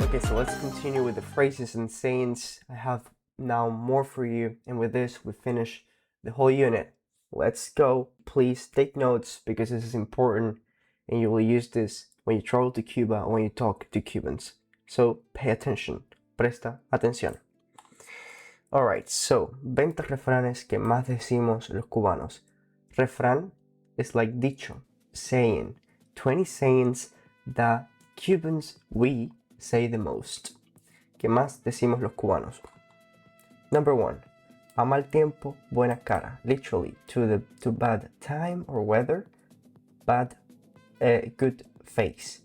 Okay, so let's continue with the phrases and sayings. I have now more for you, and with this we finish the whole unit. Let's go. Please take notes because this is important and you will use this when you travel to Cuba or when you talk to Cubans. So pay attention. Presta atención. Alright, so 20 refranes que más decimos los cubanos. Refrán is like dicho, saying. 20 sayings that Cubans, we say the most. ¿Qué más decimos los cubanos? Number 1. A mal tiempo, buena cara. Literally, to bad time or weather, good face.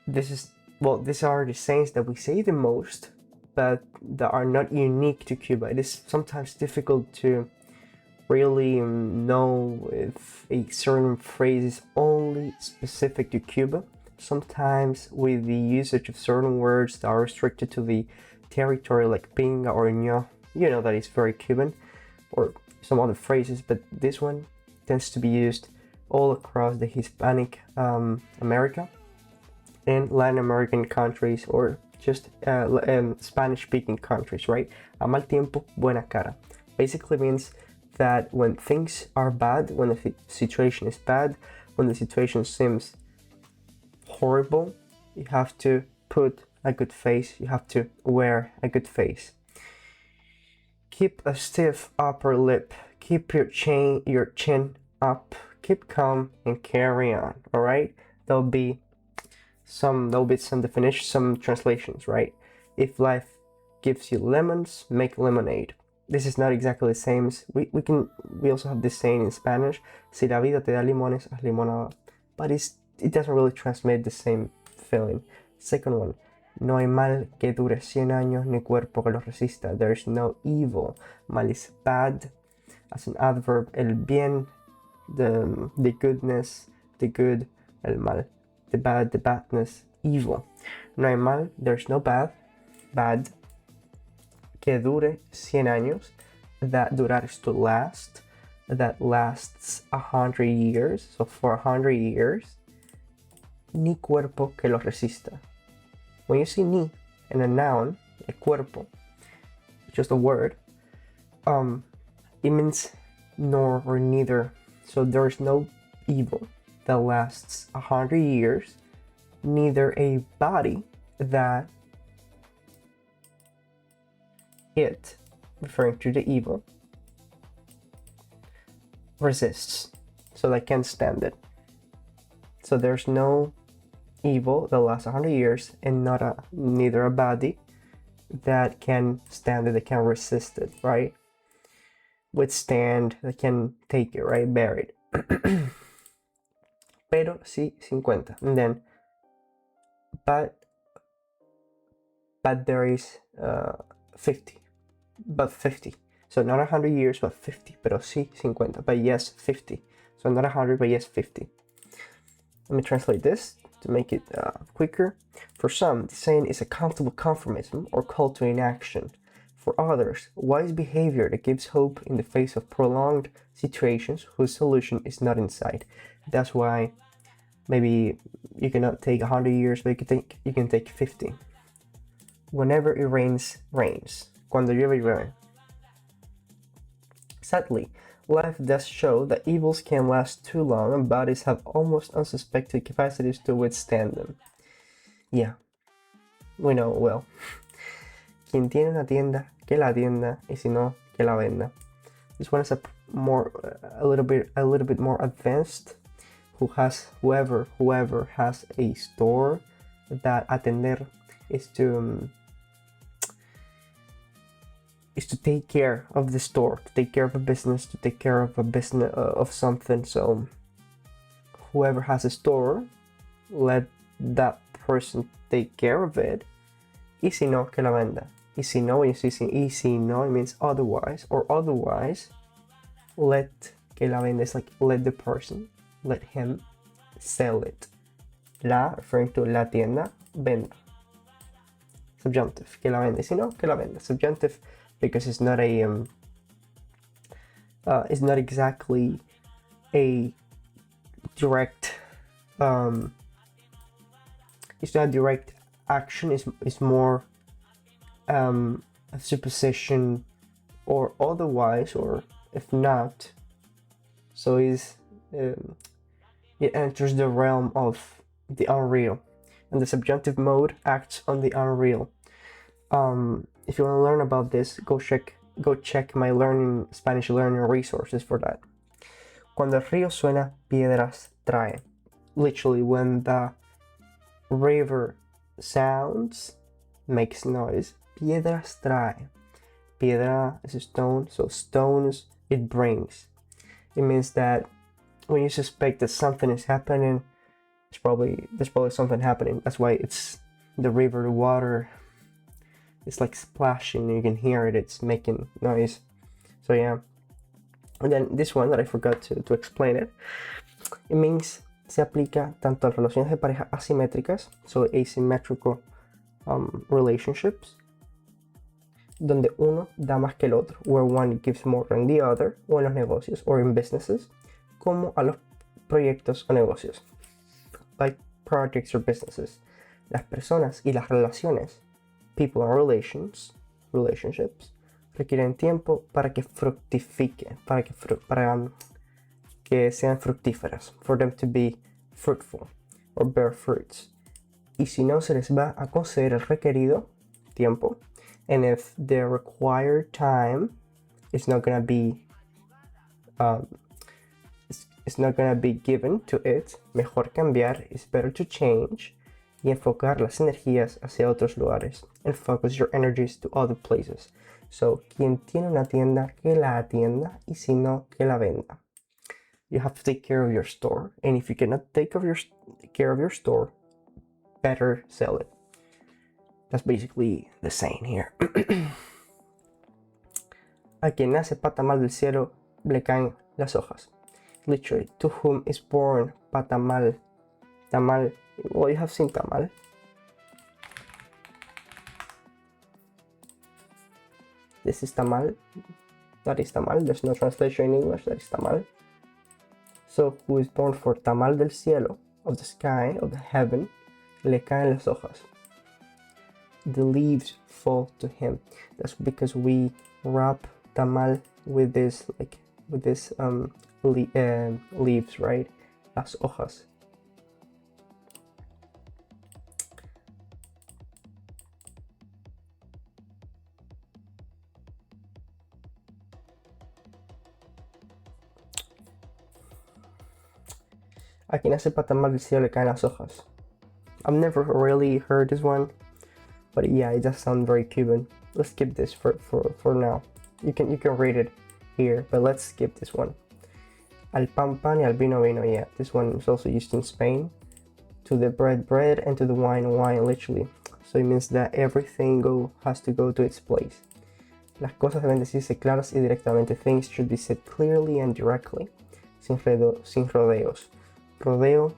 These are the sayings that we say the most, but that are not unique to Cuba. It is sometimes difficult to really know if a certain phrase is only specific to Cuba. Sometimes with the usage of certain words that are restricted to the territory, like pinga or ño, you know that is very Cuban, or some other phrases, but this one tends to be used all across the Hispanic America and Latin American countries, or just Spanish-speaking countries, right? A mal tiempo, buena cara. Basically means that when things are bad, when the situation is bad, when the situation seems horrible, you have to put a good face, you have to wear a good face. Keep a stiff upper lip, keep your chin up, keep calm and carry on. All right, there'll be some definitions, some translations, right? If life gives you lemons, make lemonade. This is not exactly the same. We also have this saying in Spanish: si la vida te da limones, haz limonada. But it doesn't really transmit the same feeling. Second one, no hay mal que dure 100 años ni cuerpo que lo resista. There is no evil. Mal is bad. As an adverb, el bien, the goodness, the good, el mal, the bad, the badness, evil. No hay mal, there's no bad, que dure 100 años, that durar is to last, that lasts 100 years, so for 100 years, ni cuerpo que lo resista. When you see ni in a noun, a cuerpo, just a word, it means nor or neither. So there is no evil that lasts 100 years, neither a body that it, referring to the evil, resists, so they can't stand it. So there's no evil that lasts 100 years, and neither a body that can stand it, that can resist it, right? Withstand, that can take it, right? Bear it. Pero sí 50. And then, but there is 50. But 50. So not 100 years, but 50. Pero sí 50. But yes, 50. So not 100, but yes, 50. Let me translate this to make it quicker. For some, the saying is a comfortable conformism or call to inaction. For others, wise behavior that gives hope in the face of prolonged situations whose solution is not in sight. That's why maybe you cannot take 100 years, but you can take 50. Whenever it rains, rains. Cuando llueve, llueve. Sadly, life does show that evils can last too long and bodies have almost unsuspected capacities to withstand them. Yeah, we know well. Quien tiene una tienda, que la atienda, y si no, que la venda. This one is a little bit more advanced. Whoever has a store, that atender is to take care of the store, to take care of a business, to take care of a business of something. So whoever has a store, let that person take care of it. Y si no, que la venda. Y si no, when you see y si no, it means otherwise, or otherwise, let que la venda is like let the person, let him sell it. La, referring to la tienda, venda. Subjunctive, que la venda. Y si no, que la venda. Subjunctive, because it's not exactly a direct it's not a direct action is more a supposition or otherwise, or if not, so it enters the realm of the unreal, and the subjunctive mode acts on the unreal. If you want to learn about this, go check my Spanish learning resources for that. Cuando el río suena, piedras trae. Literally, when the river sounds, makes noise, piedras trae. Piedra is a stone, so stones it brings. It means that when you suspect that something is happening, there's probably something happening. That's why it's the river, the water. It's like splashing. You can hear it. It's making noise. So yeah. And then this one that I forgot to explain it. It means se aplica tanto a relaciones de pareja asimétricas, so asymmetrical relationships, donde uno da más que el otro, where one gives more than the other, o en los negocios, or in businesses, como a los proyectos o negocios, like projects or businesses. Las personas y las relaciones, people and relationships, requieren tiempo para que fructifiquen, para que sean fructíferas, for them to be fruitful or bear fruits. Y si no, se les va a conceder el requerido tiempo, and if the required time is not gonna be it's not gonna be given to it, mejor cambiar, it's better to change, y enfocar las energías hacia otros lugares, and focus your energies to other places. So, quien tiene una tienda, que la atienda, y si no, que la venda. You have to take care of your store, and if you cannot take care of your store, better sell it. That's basically the saying here. A quien nace patamal del cielo, le caen las hojas. Literally, to whom is born patamal, tamal. Well, you have seen tamal. This is tamal. That is tamal. There's no translation in English. That is tamal. So, who is born for tamal del cielo, of the sky, of the heaven, le caen las hojas. The leaves fall to him. That's because we wrap tamal with this leaves, right? Las hojas. A quien hace patamal del cielo le caen las hojas. I've never really heard this one, but yeah, it does sound very Cuban. Let's skip this for now. You can read it here, but let's skip this one. Al pan pan y al vino vino. Yeah, this one is also used in Spain. To the bread, and to the wine literally. So it means that everything has to go to its place. Las cosas deben decirse claras y directamente. Things should be said clearly and directly, sin rodeos. Rodeo,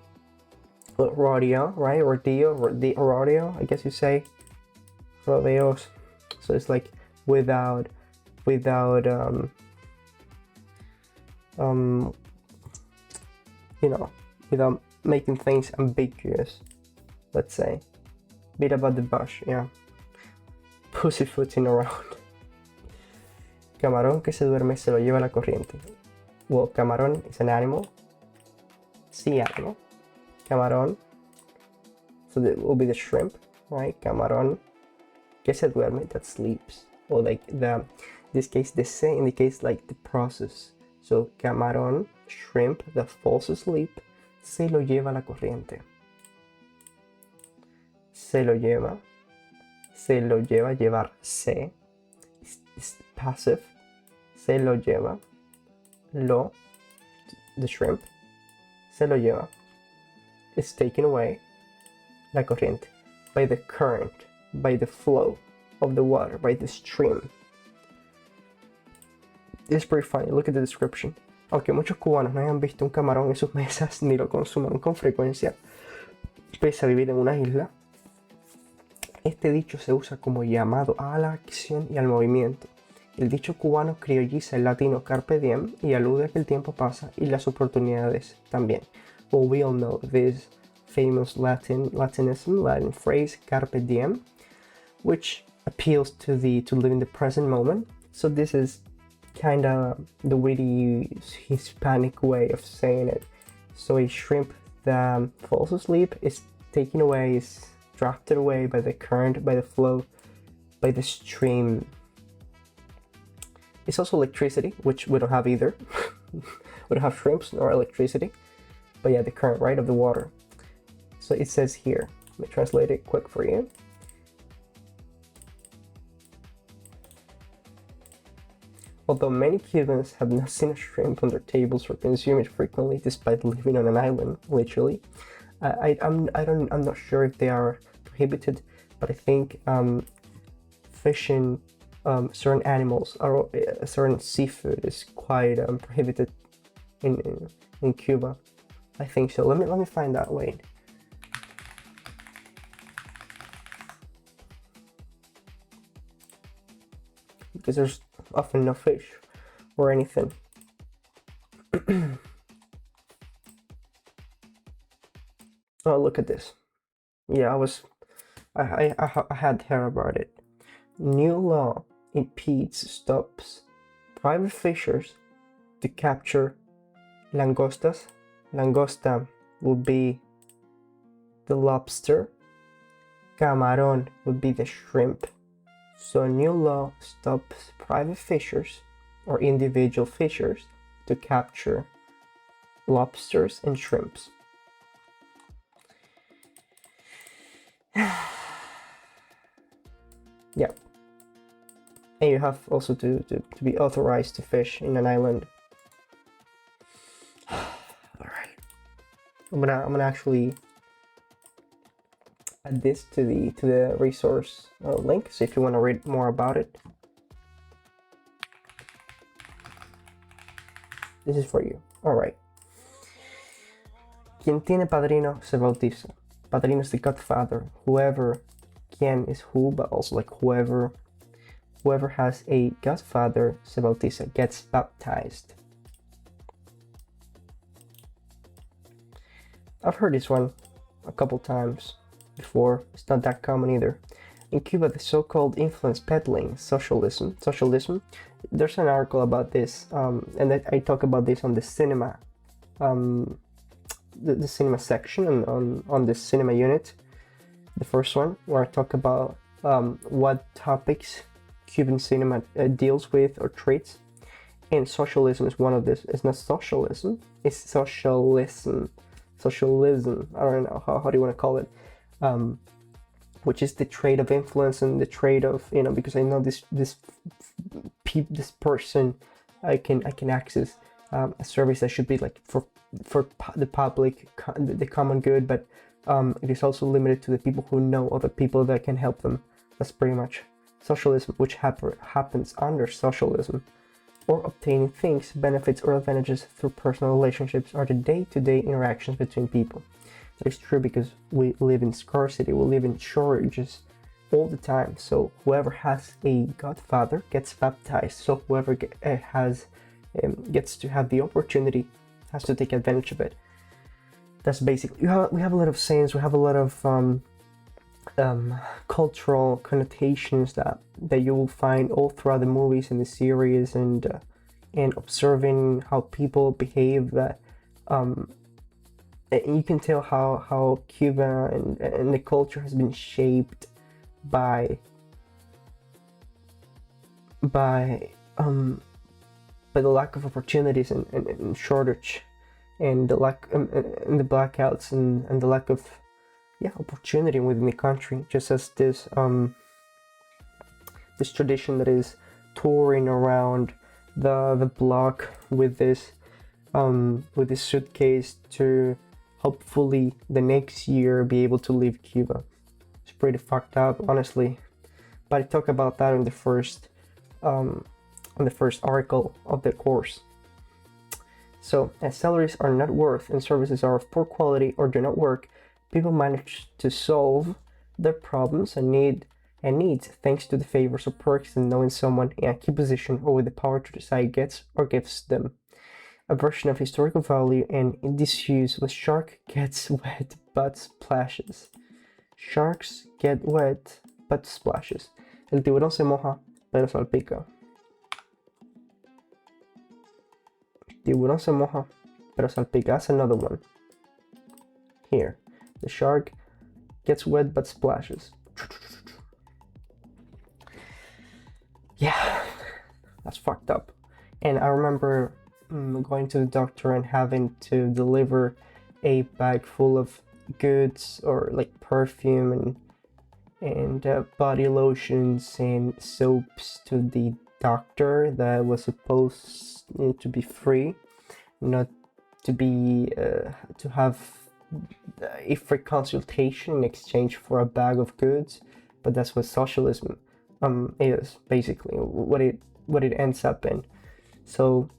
right? Rodeo, I guess you say. Rodeos. So it's like without without making things ambiguous, let's say. Beat about the bush, yeah. Pussyfooting around. Camarón que se duerme se lo lleva la corriente. Well, camarón is an animal. Sea animal. Camarón. So that will be the shrimp, right? Camarón que se duerme, that sleeps. Or like in this case, the se indicates like the process. So camarón, shrimp that falls asleep, se lo lleva la corriente. Se lo lleva, llevarse, is passive. Se lo lleva, the shrimp, se lo lleva, is taken away, la corriente, by the current, by the flow of the water, by the stream. It's pretty funny, look at the description. Aunque muchos cubanos no hayan visto un camarón en sus mesas ni lo consuman con frecuencia, pese a vivir en una isla, este dicho se usa como llamado a la acción y al movimiento. El dicho cubano criolliza el latino carpe diem y alude a que el tiempo pasa y las oportunidades también. Well, we all know this famous Latin phrase "carpe diem," which appeals to live in the present moment. So this is kind of the witty Hispanic way of saying it. So a shrimp that falls asleep is taken away, is drafted away by the current, by the flow, by the stream. It's also electricity, which we don't have either. We don't have shrimps nor electricity, but yeah, the current, right, of the water. So it says here, let me translate it quick for you. Although many Cubans have not seen a shrimp on their tables or consume it frequently, despite living on an island, literally, I'm not sure if they are prohibited, but I think fishing certain animals or certain seafood is quite prohibited in Cuba. I think so. Let me find out. Wait. Because there's often no fish or anything. Oh, look at this. Yeah, I had heard about it. New law impedes, stops private fishers to capture langostas. Langosta would be the lobster. Camarón would be the shrimp. So a new law stops private fishers or individual fishers to capture lobsters and shrimps. Yeah. And you have also to be authorized to fish in an island. Alright. I'm gonna actually add this to the resource link, so if you want to read more about it, this is for you. Alright. Quien tiene padrino se bautiza. Padrino is the godfather. Whoever, quien is who, but also like whoever has a godfather se bautiza, gets baptized. I've heard this one a couple times before. It's not that common either. In Cuba, the so-called influence peddling socialism. There's an article about this, and I talk about this on the cinema, the cinema section on the cinema unit, the first one, where I talk about what topics Cuban cinema deals with or treats, and socialism is one of this. It's not socialism, it's socialism. I don't know how do you want to call it, which is the trade of influence and the trade of, because I know this person, I can access a service that should be like for the public, the common good, but it is also limited to the people who know other people that can help them. That's pretty much socialism, which happens under socialism, or obtaining things, benefits, or advantages through personal relationships, are the day-to-day interactions between people. That is true because we live in scarcity, we live in shortages all the time. So whoever has a godfather gets baptized. So whoever gets to have the opportunity has to take advantage of it. That's basically, we have a lot of sayings, we have a lot of cultural connotations that you will find all throughout the movies and the series, and observing how people behave, that and you can tell how Cuba and the culture has been shaped by the lack of opportunities and shortage, and the lack and the blackouts and the lack of opportunity within the country. Just as this tradition that is touring around the block with this suitcase to hopefully the next year be able to leave Cuba. It's pretty fucked up, honestly. But I talk about that in the first article of the course. So, as salaries are not worth and services are of poor quality or do not work, people manage to solve their problems and needs thanks to the favors or perks and knowing someone in a key position or with the power to decide gets or gives them. a version of historical value and in disuse when shark gets wet but splashes. Sharks get wet but splashes. El tiburón se moja pero salpica. Tiburón se moja pero salpica. That's another one. Here, the shark gets wet but splashes. Yeah, that's fucked up. And I remember going to the doctor and having to deliver a bag full of goods or like perfume and body lotions and soaps to the doctor that was supposed to be free, not to be to have a free consultation in exchange for a bag of goods. But that's what socialism is basically what it ends up in. So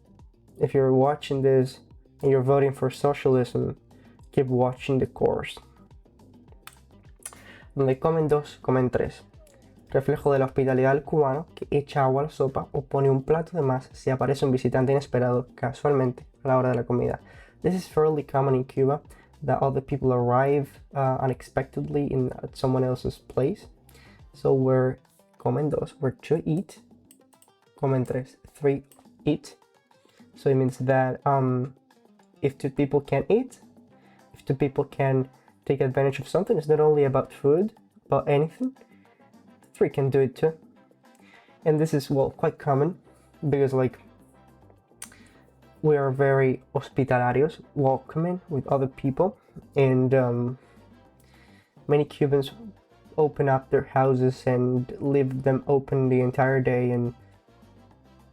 if you're watching this and you're voting for socialism, keep watching the course. Donde comen dos, comen tres. Reflejo de la hospitalidad del cubano que echa agua a la sopa o pone un plato de más si aparece un visitante inesperado casualmente a la hora de la comida. This is fairly common in Cuba, that other people arrive unexpectedly at someone else's place. So we're comen dos, we're to eat. Comen tres, three, eat. So it means that if two people can eat, if two people can take advantage of something, it's not only about food, about anything. Three can do it too. And this is, well, quite common because like we are very hospitalarios, welcoming with other people, and many Cubans open up their houses and leave them open the entire day and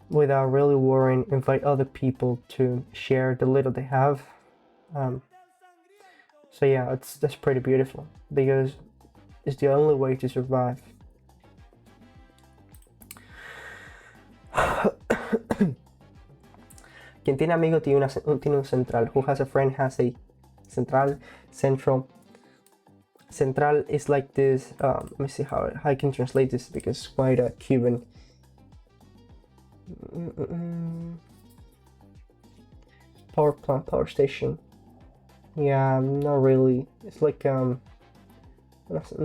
without really worrying invite other people to share the little they have. So yeah, that's pretty beautiful because it's the only way to survive. Quien tiene amigo tiene un central. Who has a friend has a central. Central. Central is like this. Let me see how I can translate this because it's quite a Cuban. Power plant, power station. Yeah, not really. It's like un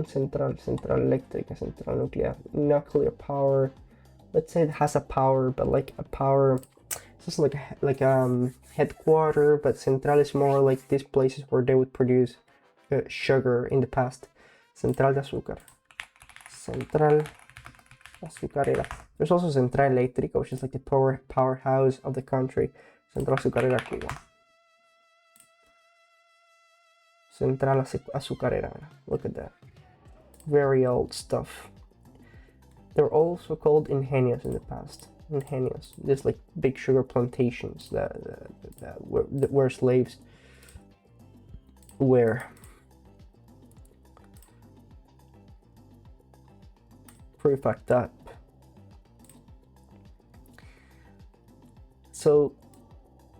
central eléctrica, central nuclear power. Let's say it has a power, but like a power. It's just like headquarter, but central is more like these places where they would produce sugar in the past. Central de azúcar. Central azucarera. There's also Central Eléctrica, which is like the powerhouse of the country. Central azucarera Cuba. Central azucarera. Look at that. Very old stuff. They were also called ingenios in the past. Ingenios. There's like big sugar plantations that where slaves were. Pretty fucked up. So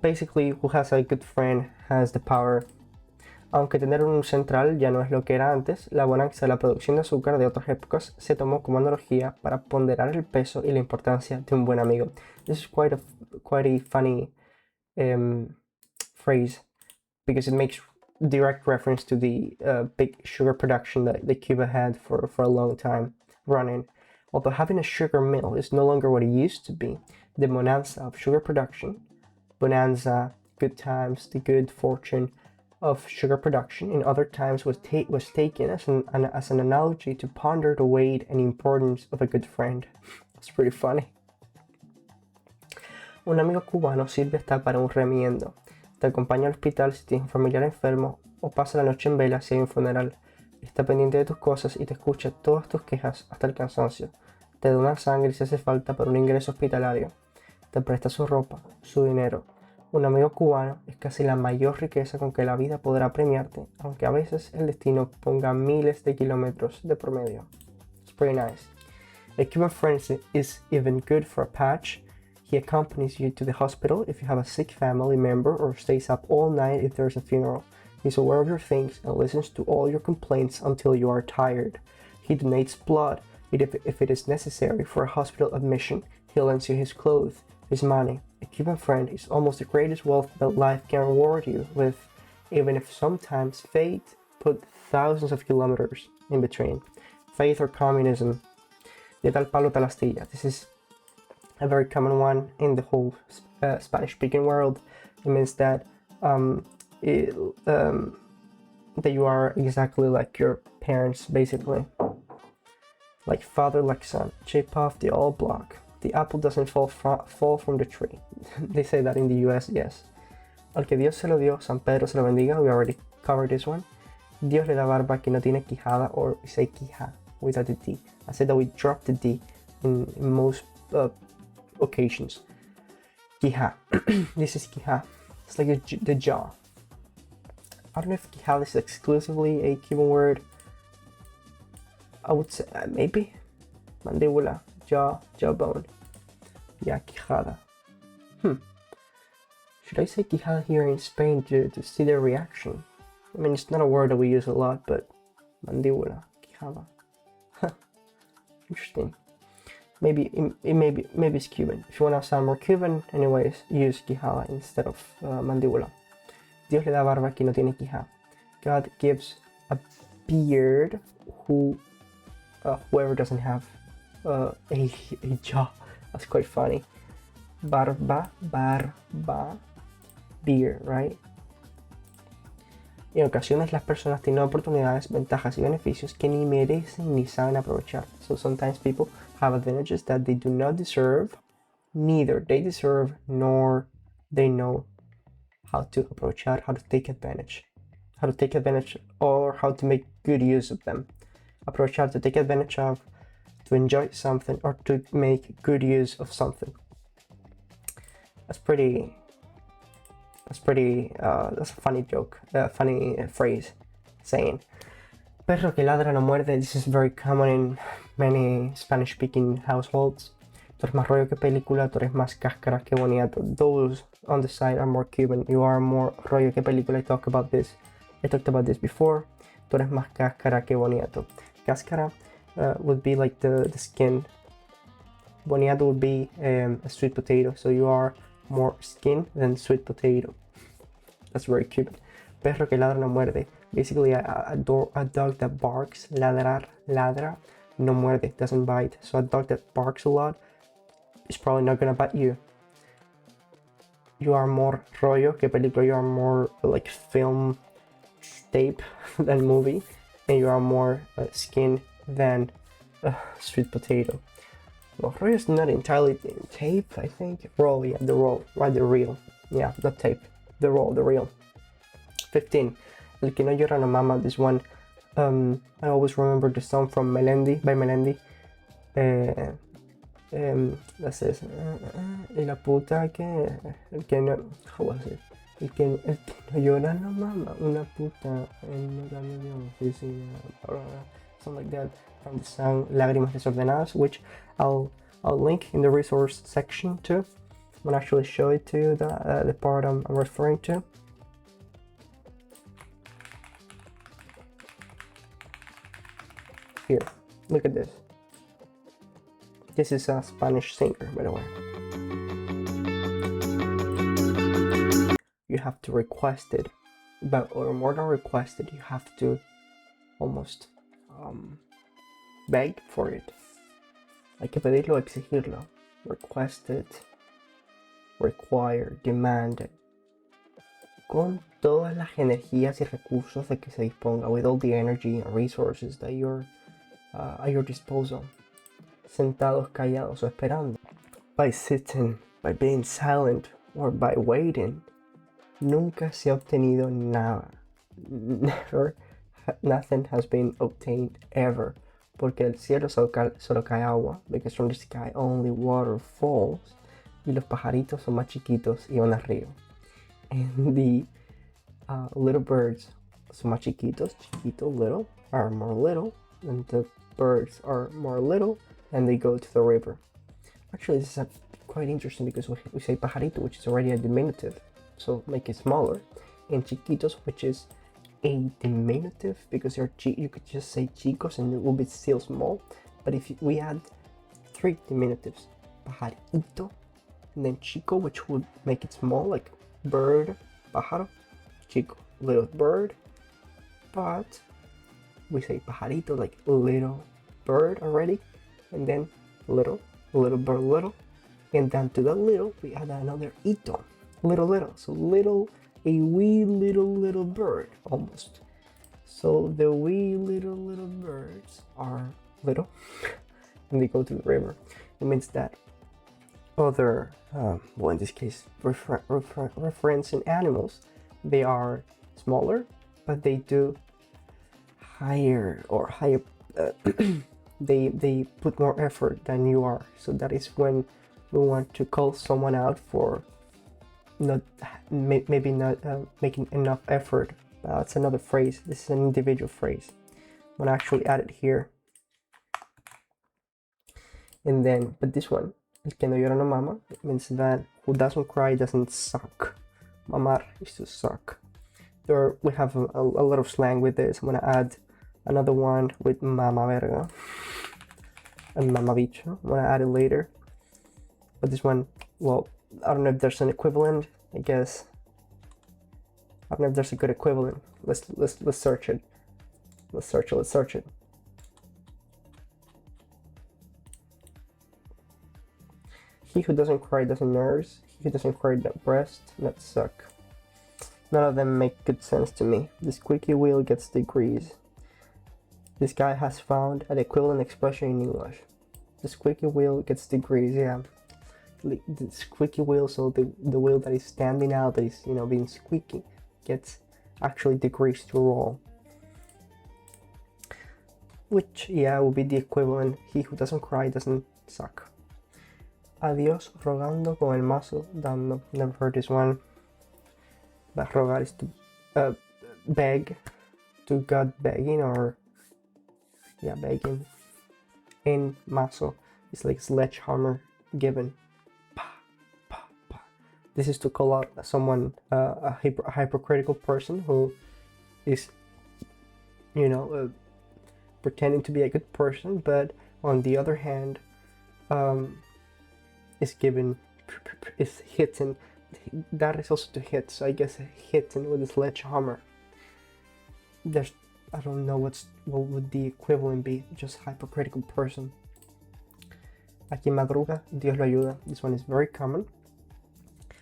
basically, who has a good friend has the power. Aunque tener un central ya no es lo que era antes, la bonanza de la producción de azúcar de otras épocas se tomó como analogía para ponderar el peso y la importancia de un buen amigo. This is quite a funny phrase because it makes direct reference to the big sugar production that Cuba had for a long time running. Although having a sugar mill is no longer what it used to be, the bonanza of sugar production, bonanza, good times, the good fortune of sugar production in other times was taken as an analogy to ponder the weight and importance of a good friend. It's pretty funny. Un amigo cubano sirve hasta para un remiendo. Te acompaña al hospital si tienes un familiar enfermo o pasa la noche en vela si hay un funeral. Está pendiente de tus cosas y te escucha todas tus quejas hasta el cansancio. Te dona sangre si hace falta para un ingreso hospitalario. Te presta su ropa, su dinero. Un amigo cubano es casi la mayor riqueza con que la vida podrá premiarte, aunque a veces el destino ponga miles de kilómetros de promedio. It's pretty nice. A Cuban friend is even good for a patch. He accompanies you to the hospital if you have a sick family member or stays up all night if there's a funeral. He's aware of your things and listens to all your complaints until you are tired. He donates blood if it is necessary for a hospital admission. He lends you his clothes is money. A Cuban friend is almost the greatest wealth that life can reward you with, even if sometimes fate put thousands of kilometers in between. Faith or communism. De tal palo tal astilla. This is a very common one in the whole Spanish-speaking world. It means that that you are exactly like your parents, basically. Like father, like son. Chip off the old block. The apple doesn't fall from the tree. They say that in the US, yes. Al que Dios se lo dio, San Pedro se lo bendiga. We already covered this one. Dios le da barba que no tiene quijada, or we say quija without the D. I said that we drop the D in most occasions. Quija. This is quija. It's like the jaw. I don't know if quijada is exclusively a Cuban word. I would say maybe. Mandíbula, jawbone. Yeah, quijada. Should I say quijada here in Spain to see their reaction? I mean, it's not a word that we use a lot, but mandíbula, quijada. Interesting. Maybe it's Cuban. If you want to sound more Cuban, anyways, use quijada instead of mandíbula. Dios le da barba que no tiene quijada. God gives a beard whoever doesn't have a jaw. That's quite funny. Barba, beard, right? En ocasiones las personas tienen oportunidades, ventajas y beneficios que ni merecen ni saben aprovechar. So sometimes people have advantages that they do not deserve, neither they deserve nor they know how to aprovechar, how to take advantage or how to make good use of them. Aprovechar, to take advantage of, to enjoy something, or to make good use of something. That's a funny joke, funny phrase, saying. Perro que ladra no muerde. This is very common in many Spanish-speaking households. Tú eres más rollo que película, tú eres más cáscara que boniato. Those on the side are more Cuban. You are more rollo que película. I talked about this before. Tú eres más cáscara que boniato. Cáscara would be like the skin. Boniato would be a sweet potato. So you are more skin than sweet potato. That's very Cuban. Perro que ladra no muerde. Basically, a dog that barks, ladra, no muerde, doesn't bite. So a dog that barks a lot is probably not gonna bite you. You are more rollo que película. You are more like film tape than movie, and you are more skin than sweet potato. Well, rollo is not entirely tape, I think. Roll, yeah, the roll, right, the reel. Yeah, not tape, the roll, the reel. 15. El que no llora no mama. This one, I always remember the song from Melendi, by Melendi. That says, y la puta que, el que no, how was it? El que no llora no mama, una puta en la oficina, something like that, from the song Lágrimas Desordenadas, which I'll link in the resource section too. I'm gonna actually show it to you, the part I'm referring to. Here, look at this. This is a Spanish singer, by the way. You have to request it, or more than request it, you have to almost beg for it. Hay que pedirlo, exigirlo. Request it, require, demand it. Con todas las energías y recursos de que se disponga, with all the energy and resources that you're at your disposal. Sentados callados o esperando. By sitting, by being silent, or by waiting, nunca se ha obtenido nada. Never, nothing has been obtained ever. Porque del cielo solo cae agua, because from the sky only water falls, y los pajaritos son más chiquitos y van arriba. And the little birds son más chiquitos, little, are more little, and the birds are more little, and they go to the river. Actually, this is quite interesting because we say pajarito, which is already a diminutive, so make it smaller, and chiquitos, which is a diminutive because you could just say chicos and it will be still small. But if we add three diminutives, pajarito, and then chico, which would make it small, like bird, pájaro, chico, little bird, but we say pajarito, like little bird already, and then little bird, little, and then to the little we add another ito, little, so little, a wee little bird, almost. So the wee little birds are little, and they go to the river. It means that other, well, in this case, referencing animals, they are smaller, but they do higher, they put more effort than you are. So that is when we want to call someone out for maybe not making enough effort. It's another phrase. This is an individual phrase. I'm gonna actually add it here. And then, but this one, el que no llora no mama, it means that who doesn't cry doesn't suck. Mamar is to suck. We have a lot of slang with this. I'm gonna add another one with mama verga and mama bicho. I'm gonna add it later. But this one, well, I don't know if there's an equivalent. I guess I don't know if there's a good equivalent. Let's search it. Let's search it. He who doesn't cry doesn't nurse. He who doesn't cry that breast, that suck. None of them make good sense to me. The squeaky wheel gets the grease. This guy has found an equivalent expression in English. The squeaky wheel gets the grease, yeah. The squeaky wheel, so the wheel that is standing out, that is, being squeaky, gets actually the grease to roll. Which, yeah, will be the equivalent. He who doesn't cry doesn't suck. Adiós rogando con el mazo dando. Never heard this one. But rogar is to beg, to God begging, or yeah, begging. And mazo is like sledgehammer given. Pa, pa, pa. This is to call out someone, a hypocritical person who is, pretending to be a good person, but on the other hand, is hitting. That is also to hit, so I guess hitting with a sledgehammer. I don't know what would the equivalent be, just hypocritical person. Aquí madruga, Dios lo ayuda. This one is very common.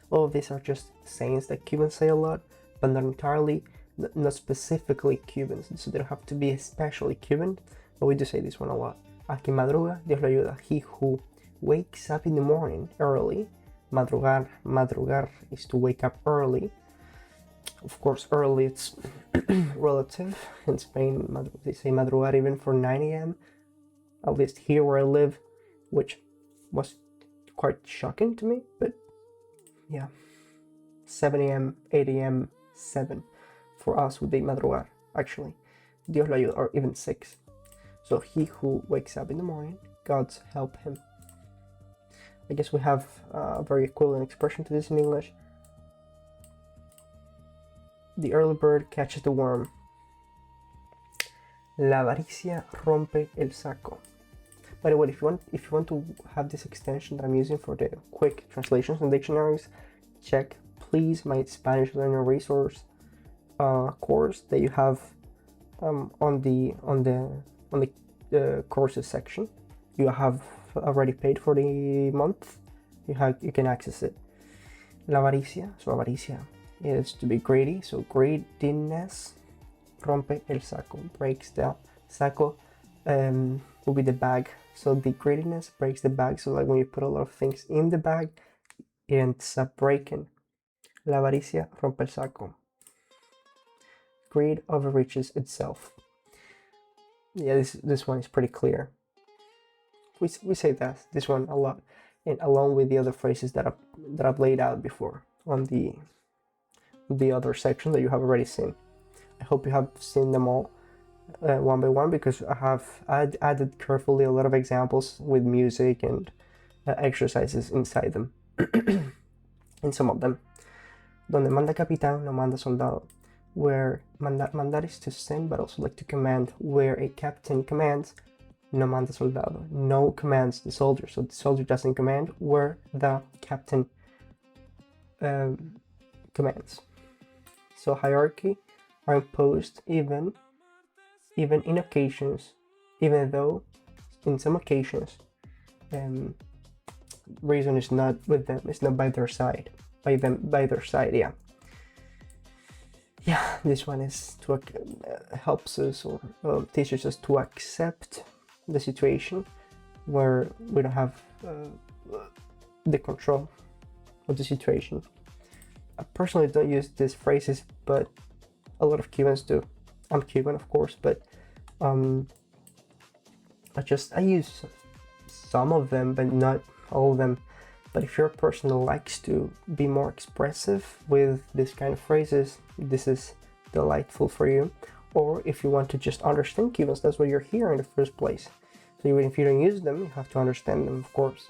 All of these are just sayings that Cubans say a lot, but not entirely, not specifically Cubans, so they don't have to be especially Cuban, but we do say this one a lot. Aquí madruga, Dios lo ayuda. He who wakes up in the morning early. Madrugar is to wake up early. Of course, early, it's relative. In Spain, they say madrugar even for 9 a.m. At least here where I live, which was quite shocking to me, but yeah. 7 a.m., 8 a.m., 7 for us would be madrugar, actually. Dios lo ayuda, or even 6. So he who wakes up in the morning, God's help him. I guess we have a very equivalent expression to this in English. The early bird catches the worm. La avaricia rompe el saco. By the way, if you want to have this extension that I'm using for the quick translations and dictionaries, check please my Spanish learner resource course that you have on the courses section. You have already paid for the month. You can access it. La avaricia, so avaricia is to be greedy, so greediness. Rompe el saco, breaks the saco, will be the bag. So the greediness breaks the bag, so like when you put a lot of things in the bag, it ends up breaking. La avaricia rompe el saco. Greed overreaches itself. Yeah, this one is pretty clear. We say this one a lot, and along with the other phrases that I've laid out before on the other section that you have already seen. I hope you have seen them all one by one, because I've added carefully a lot of examples with music and exercises inside them. In some of them. Donde manda capitán, no manda soldado. Where mandar is to send, but also like to command. Where a captain commands, no manda soldado. No commands the soldier. So the soldier doesn't command where the captain commands. So hierarchy are imposed even in occasions, even though in some occasions reason is not with them, it's not by their side, by their side. Yeah, this one is to helps us or teaches us to accept the situation where we don't have the control of the situation. I personally don't use these phrases, but a lot of Cubans do. I'm Cuban, of course, but I use some of them, but not all of them. But if you're a person who likes to be more expressive with this kind of phrases, this is delightful for you. Or if you want to just understand Cubans, that's why you're here in the first place. So even if you don't use them, you have to understand them, of course.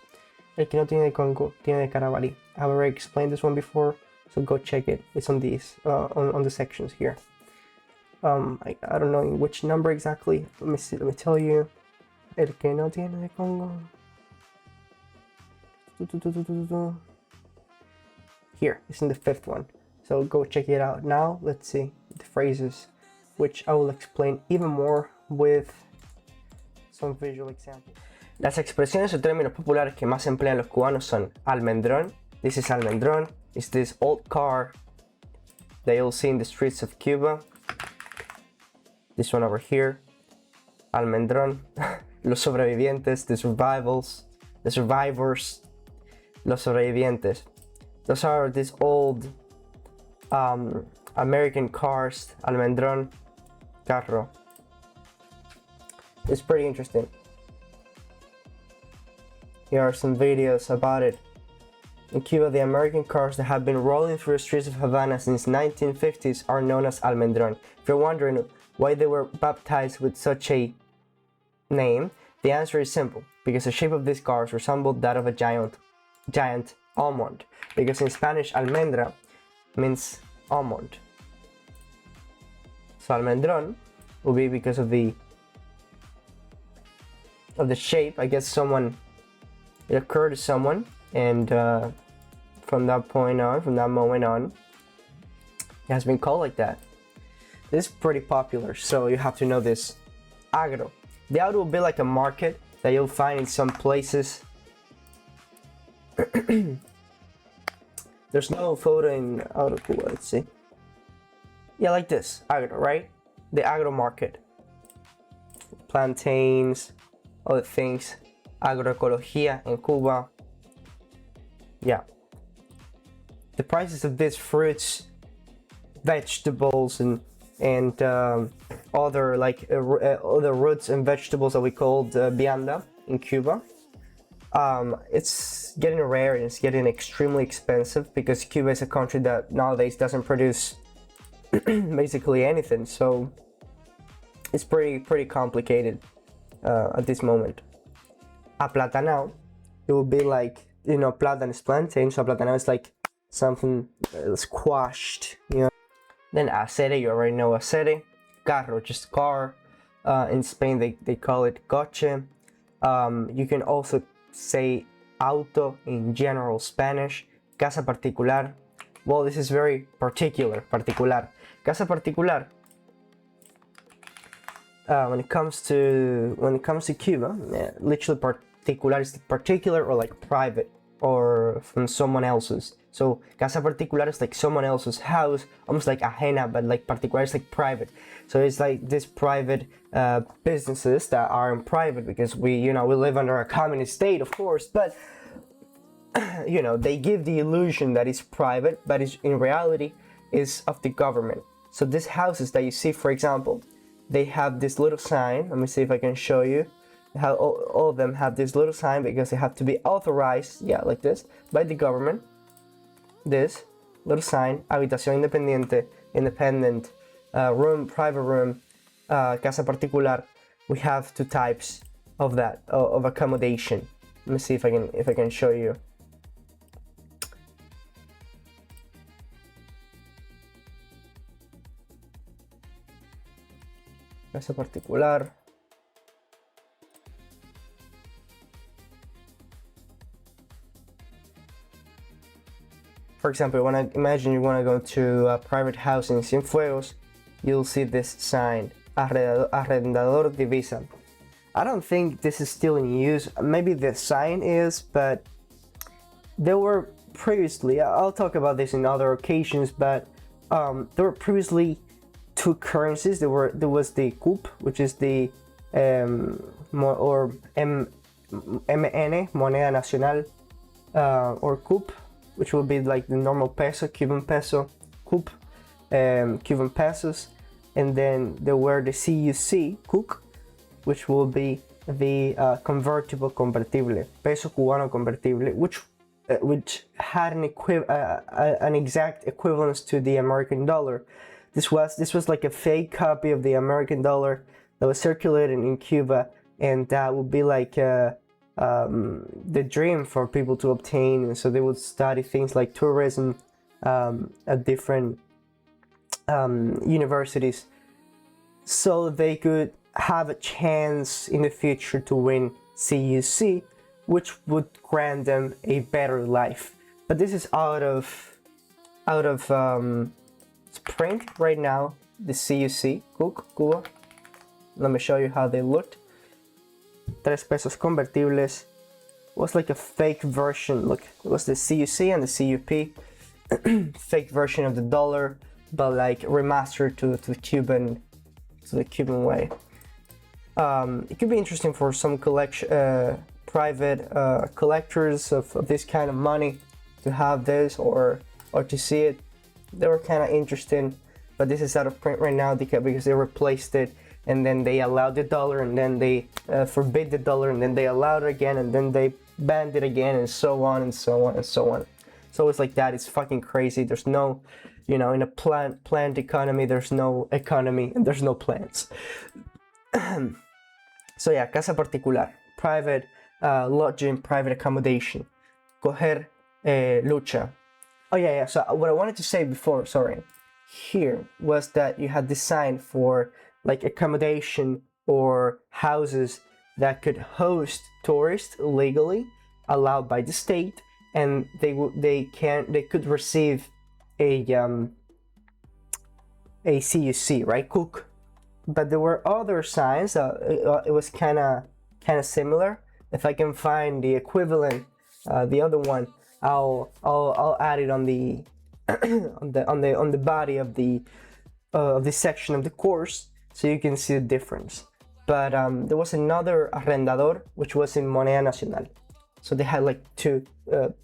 El que no tiene de Congo, tiene de Carabalí. I've already explained this one before, so go check it. It's on these, on the sections here. I don't know in which number exactly. Let me see, let me tell you. El que no tiene de Congo. Here, it's in the 5th one. So go check it out. Now, let's see the phrases, which I will explain even more with some visual examples. Las expresiones o términos populares que más emplean los cubanos son almendrón. This is almendrón. It's this old car that you'll see in the streets of Cuba. This one over here. Almendrón. Los sobrevivientes, the survivors. Los sobrevivientes. Those are these old American cars. Almendrón. Carro. It's pretty interesting. Here are some videos about it. In Cuba, the American cars that have been rolling through the streets of Havana since 1950s are known as Almendrón. If you're wondering why they were baptized with such a name, the answer is simple. Because the shape of these cars resembled that of a giant almond. Because in Spanish, almendra means almond. So almendrón will be because of the shape. I guess it occurred to someone, and from that moment on, it has been called like that. This is pretty popular, so you have to know this. Agro. The agro will be like a market that you'll find in some places. There's no photo in out of Cuba, let's see. Yeah, like this, agro, right? The agro market. Plantains, other things. Agroecología in Cuba. Yeah. The prices of these fruits, vegetables, and other other roots and vegetables that we called vianda in Cuba. It's getting rare and it's getting extremely expensive because Cuba is a country that nowadays doesn't produce basically anything. So it's pretty complicated at this moment. Aplatanao, it will be like, you know, platan is plantain, so aplatanao is like something squashed, you know. Then acere, you already know acere. Carro, just car. In Spain, they call it coche. You can also say auto in general Spanish. Casa particular. Well, this is very particular. Casa particular. When it comes to Cuba, literally particular is particular or like private or from someone else's. So casa particular is like someone else's house, almost like ajena, but like particular is like private. So it's like these private businesses that are in private because we live under a communist state, of course, but they give the illusion that it's private, but in reality is of the government. So these houses that you see, for example, they have this little sign. Let me see if I can show you. How all of them have this little sign because they have to be authorized, like this, by the government. This little sign, habitación independiente, independent, room, private room, casa particular. We have two types of that, of accommodation. Let me see if I can show you. Casa particular. For example, imagine you want to go to a private house in Cienfuegos, you'll see this sign, arrendador divisa. I don't think this is still in use. Maybe the sign is, but there were previously, I'll talk about this in other occasions, but there were previously two currencies. There was the CUP, which is the MN, Moneda Nacional, or CUP, which will be like the normal peso, Cuban peso, CUP, Cuban pesos, and then there were the CUC, CUC, which will be the convertible convertible, peso cubano convertible, which had an exact equivalence to the American dollar. This was like a fake copy of the American dollar that was circulating in Cuba, and that would be like the dream for people to obtain. And so they would study things like tourism at different universities, so they could have a chance in the future to win CUC, which would grant them a better life. But this is out of print right now. The CUC, Cuba. Let me show you how they looked. 3 pesos convertibles was like a fake version. Look, it was the CUC and the CUP, fake version of the dollar, but like remastered to the Cuban way. It could be interesting for some private collectors of this kind of money to have this or to see it. They were kind of interesting, but this is out of print right now because they replaced it, and then they allowed the dollar, and then they forbid the dollar, and then they allowed it again, and then they banned it again, and so on and so on and so on. So it's like that. It's fucking crazy. There's no, in a planned economy, there's no economy and there's no plans. So yeah, casa particular, private lodging, private accommodation. Coger lucha. Oh yeah. So what I wanted to say before, here was that you had this sign for like accommodation or houses that could host tourists legally, allowed by the state, and they could receive a CUC, right? Cook. But there were other signs. It was kind of similar. If I can find the equivalent, the other one, I'll add it on the on the body of this section of the course, so you can see the difference. But there was another arrendador, which was in Moneda Nacional. So they had like two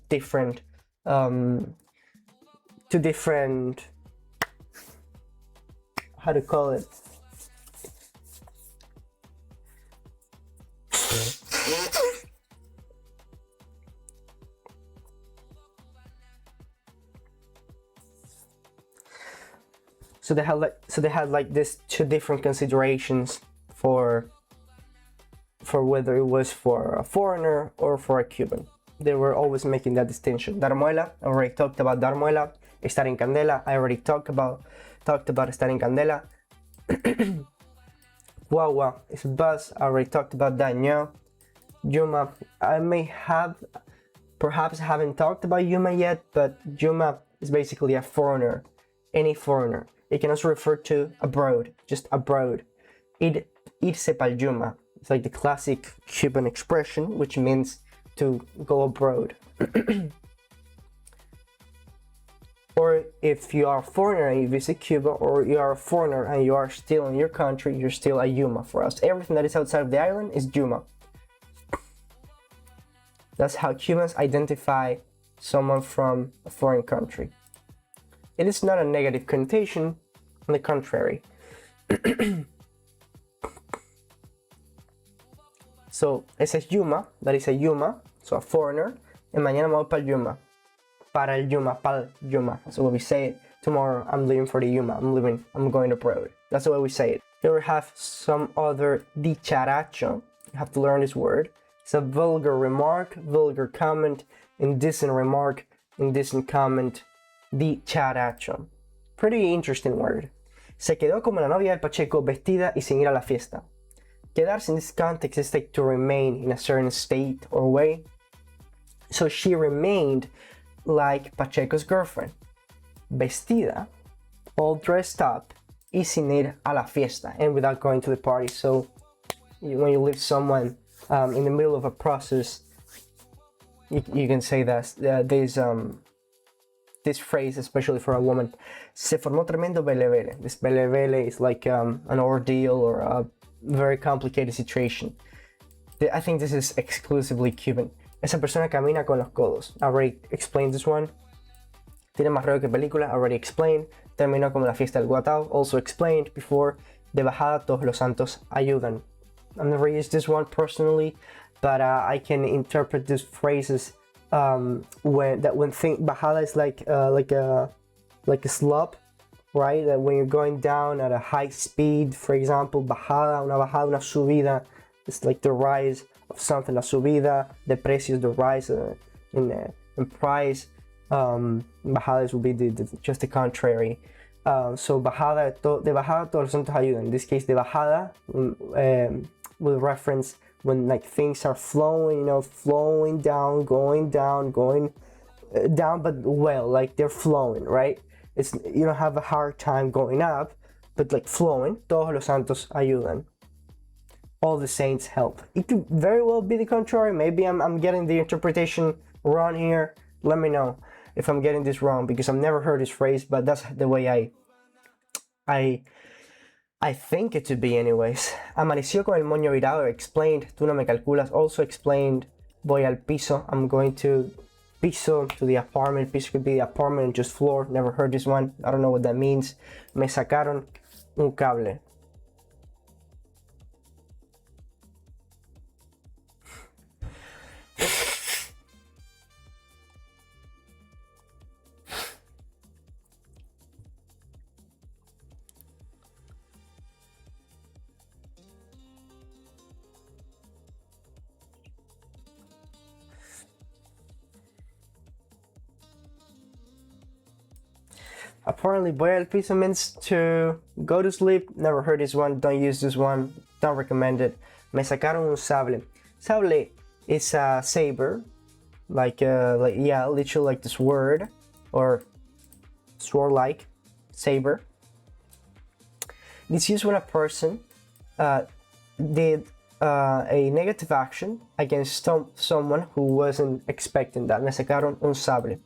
different, how to call it? So they had like this two different considerations for whether it was for a foreigner or for a Cuban. They were always making that distinction. Darmuela, I already talked about Darmuela. Estar en Candela, I already talked about estar en Candela. Guagua is bus, I already talked about that. Yuma, I perhaps haven't talktalked about Yuma yet, but Yuma is basically a foreigner, any foreigner. It can also refer to abroad, just abroad. Irse pa'l Yuma. It's like the classic Cuban expression, which means to go abroad. Or if you are a foreigner and you visit Cuba, or you are a foreigner and you are still in your country, you're still a Yuma for us. Everything that is outside of the island is Yuma. That's how Cubans identify someone from a foreign country. It is not a negative connotation, on the contrary. So, ese es Yuma, that is a Yuma, so a foreigner, and mañana me voy para el Yuma. Para el Yuma, pa'l Yuma. That's the way we say it. Tomorrow I'm leaving for the Yuma, I'm going abroad. That's the way we say it. Here we have some other dicharacho. You have to learn this word. It's a vulgar remark, vulgar comment, indecent remark, indecent comment, dicharacho. Pretty interesting word. Se quedó como la novia del Pacheco, vestida y sin ir a la fiesta. Quedarse in this context is like to remain in a certain state or way. So she remained like Pacheco's girlfriend, vestida, all dressed up, y sin ir a la fiesta, and without going to the party. So when you leave someone in the middle of a process, you can say that this phrase, especially for a woman, se formó tremendo bele bele. This bele bele is like an ordeal or a very complicated situation. I think this is exclusively Cuban. Esa persona camina con los codos. I already explained this one. Tiene más rollo que película. Already explained. Terminó como la fiesta del guatao. Also explained before. De bajada todos los santos ayudan. I've never used this one personally, but I can interpret these phrases when bajada is like a slope, right? That when you're going down at a high speed, for example, bajada, una subida. It's like the rise of something. La subida de precios, the rise in price. Bajadas will be just the contrary. So bajada, de bajada todos los santos ayudan. In this case, de bajada will reference when like things are flowing, flowing down, going down, but well, like they're flowing, right? You don't have a hard time going up, but like flowing. Todos los santos ayudan. All the saints help. It could very well be the contrary. Maybe I'm getting the interpretation wrong here. Let me know if I'm getting this wrong, because I've never heard this phrase, but that's the way I think it to be anyways. Amaneció con el moño virado, explained. Tú no me calculas, also explained. Voy al piso, I'm going to piso, to the apartment. Piso could be the apartment, just floor. Never heard this one. I don't know what that means. Me sacaron un cable. Apparently, voy al piso means to go to sleep. Never heard this one. Don't use this one. Don't recommend it. Me sacaron un sable. Sable is a saber, like literally like the sword or sword-like saber. It's used when a person did a negative action against someone who wasn't expecting that. Me sacaron un sable.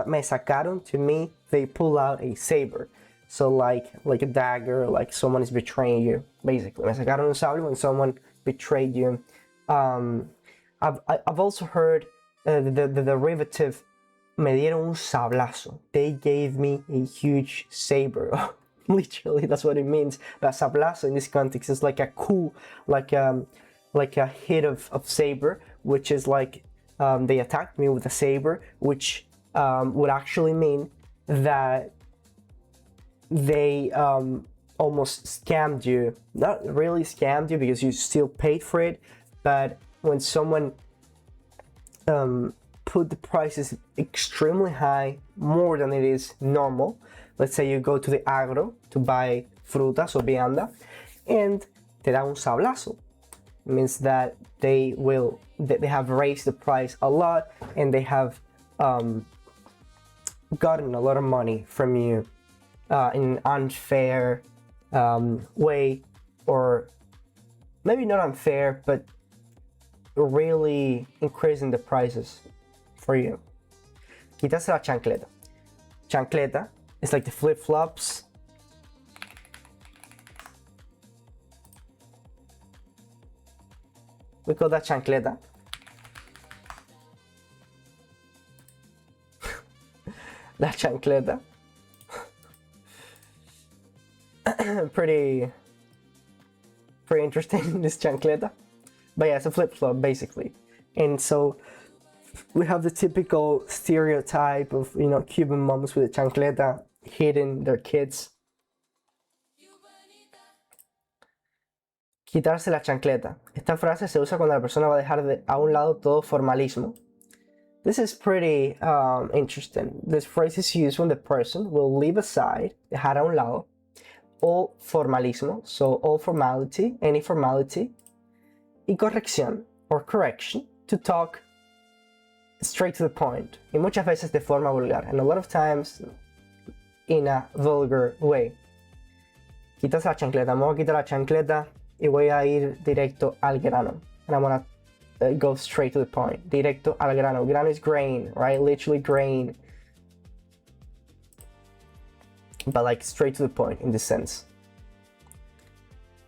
Me sacaron, to me, they pull out a saber. So like a dagger, like someone is betraying you, basically. Me sacaron un sable when someone betrayed you. I've also heard the derivative, me dieron un sablazo. They gave me a huge saber. Literally, that's what it means. But sablazo in this context is like a coup, like a hit of saber, which is like they attacked me with a saber, which would actually mean that they almost scammed you. Not really scammed you because you still paid for it, but when someone put the prices extremely high, more than it is normal. Let's say you go to the agro to buy frutas o vianda, and te da un sablazo. It means that they have raised the price a lot, and they have gotten a lot of money from you in an unfair way, or maybe not unfair, but really increasing the prices for you. Quitarse la chancleta. Chancleta is like the flip-flops. We call that chancleta. La chancleta. pretty interesting, this chancleta. But yeah, it's a flip-flop basically. And so we have the typical stereotype of, Cuban moms with a chancleta hitting their kids. Quitarse la chancleta. Esta frase se usa cuando la persona va a dejar a un lado todo formalismo. This is pretty interesting. This phrase is used when the person will leave aside, dejar a un lado, all formalismo, so all formality, any formality, y corrección or correction, to talk straight to the point, y muchas veces de forma vulgar, and a lot of times in a vulgar way. Quitas la chancleta, me voy a quitar la chancleta y voy a ir directo al grano. And I'm gonna go straight to the point, directo al grano. Grano is grain, right? Literally grain. But like straight to the point in this sense.